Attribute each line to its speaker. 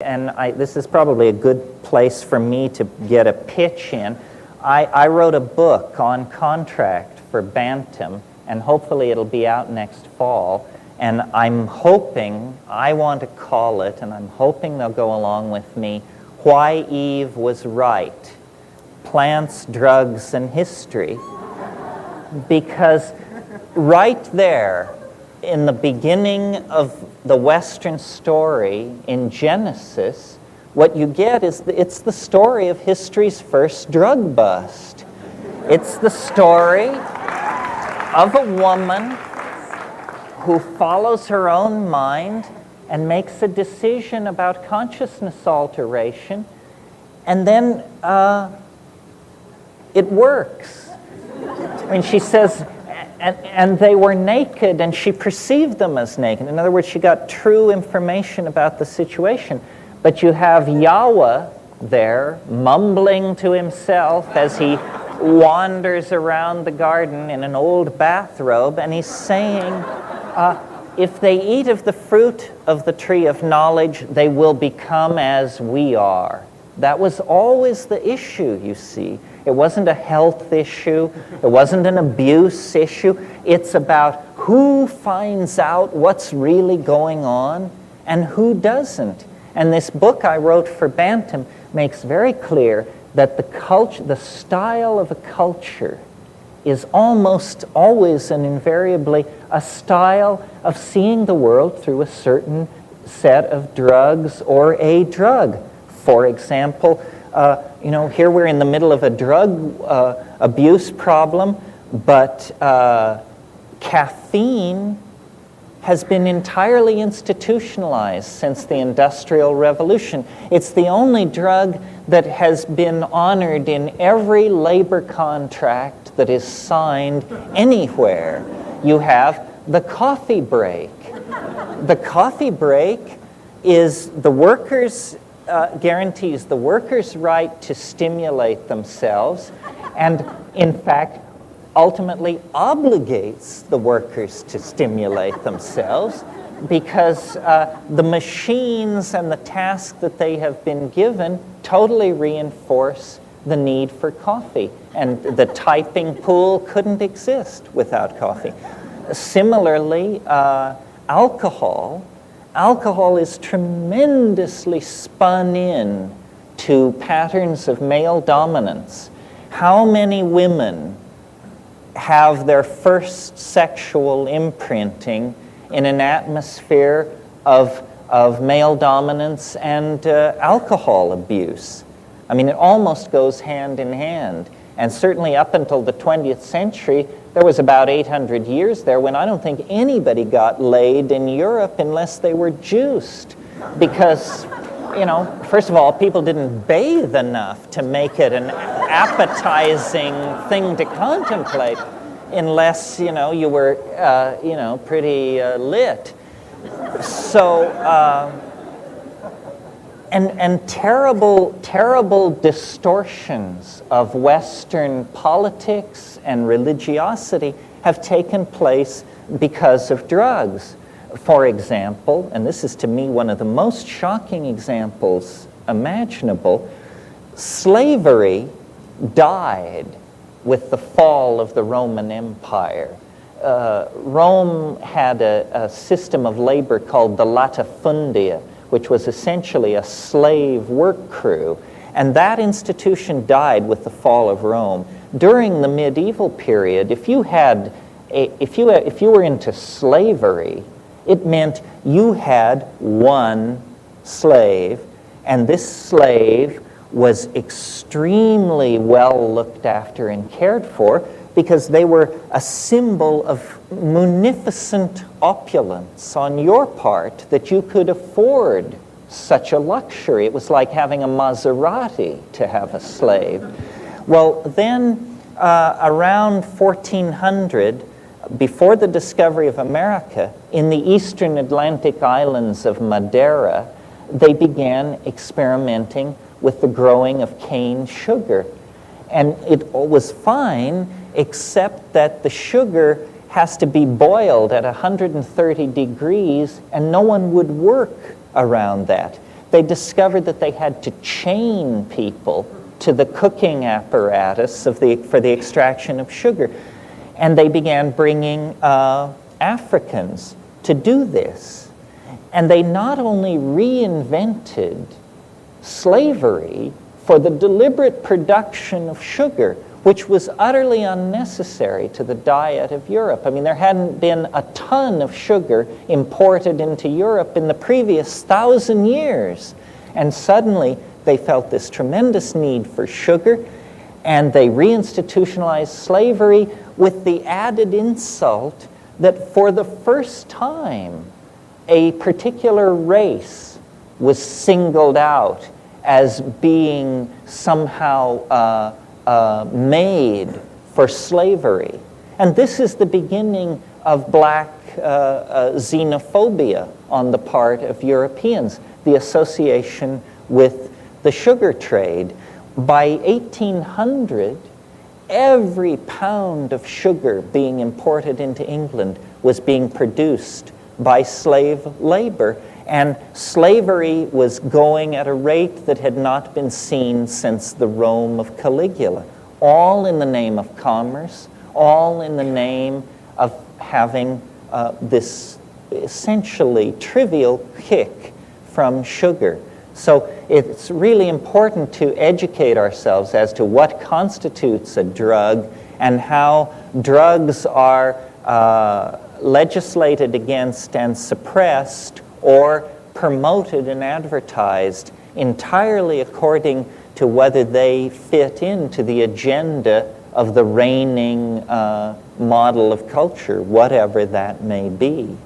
Speaker 1: and this is probably a good place for me to get a pitch in. I wrote a book on contract for Bantam, and hopefully it'll be out next fall. And I'm hoping, I want to call it, and I'm hoping they'll go along with me, Why Eve Was Right, Plants, Drugs, and History. Because right there, in the beginning of the Western story in Genesis, what you get is it's the story of history's first drug bust. It's the story of a woman who follows her own mind and makes a decision about consciousness alteration, and then it works. I mean, she says, and they were naked, and she perceived them as naked. In other words, she got true information about the situation. But you have Yahweh there, mumbling to himself as he wanders around the garden in an old bathrobe, and he's saying, if they eat of the fruit of the tree of knowledge, they will become as we are. That was always the issue, you see. It wasn't a health issue. It wasn't an abuse issue. It's about who finds out what's really going on and who doesn't. And this book I wrote for Bantam makes very clear that the style of a culture is almost always and invariably a style of seeing the world through a certain set of drugs or a drug. For example, here we're in the middle of a drug abuse problem, but caffeine has been entirely institutionalized since the Industrial Revolution. It's the only drug that has been honored in every labor contract that is signed anywhere. You have the coffee break. The coffee break is the workers' guarantees the workers' right to stimulate themselves, and in fact ultimately obligates the workers to stimulate themselves, because the machines and the task that they have been given totally reinforce the need for coffee, and the typing pool couldn't exist without coffee. Similarly, alcohol is tremendously spun in to patterns of male dominance. How many women have their first sexual imprinting in an atmosphere of male dominance and alcohol abuse? I mean, it almost goes hand in hand. And certainly up until the 20th century, there was about 800 years there when I don't think anybody got laid in Europe unless they were juiced. Because, first of all, people didn't bathe enough to make it an appetizing thing to contemplate unless, you were, pretty lit. So, and terrible distortions of Western politics and religiosity have taken place because of drugs. For example, and this is to me one of the most shocking examples imaginable, slavery died with the fall of the Roman Empire. Rome had a system of labor called the latifundia, which was essentially a slave work crew. And that institution died with the fall of Rome. During the medieval period, if you were into slavery, it meant you had one slave, and this slave was extremely well looked after and cared for because they were a symbol of munificent opulence on your part, that you could afford such a luxury. It was like having a Maserati to have a slave. Well, then around 1400, before the discovery of America, in the eastern Atlantic islands of Madeira, they began experimenting with the growing of cane sugar. And it was fine, except that the sugar has to be boiled at 130 degrees, and no one would work around that. they discovered that they had to chain people to the cooking apparatus for the extraction of sugar. And they began bringing Africans to do this. And they not only reinvented slavery for the deliberate production of sugar, which was utterly unnecessary to the diet of Europe. I mean, there hadn't been a ton of sugar imported into Europe in the previous 1,000 years. And suddenly they felt this tremendous need for sugar, and they reinstitutionalized slavery with the added insult that for the first time, a particular race was singled out as being somehow made for slavery. And this is the beginning of black xenophobia on the part of Europeans, the association with the sugar trade. By 1800, every pound of sugar being imported into England was being produced by slave labor, and slavery was going at a rate that had not been seen since the Rome of Caligula, all in the name of commerce, all in the name of having this essentially trivial kick from sugar. So it's really important to educate ourselves as to what constitutes a drug and how drugs are legislated against and suppressed or promoted and advertised entirely according to whether they fit into the agenda of the reigning model of culture, whatever that may be.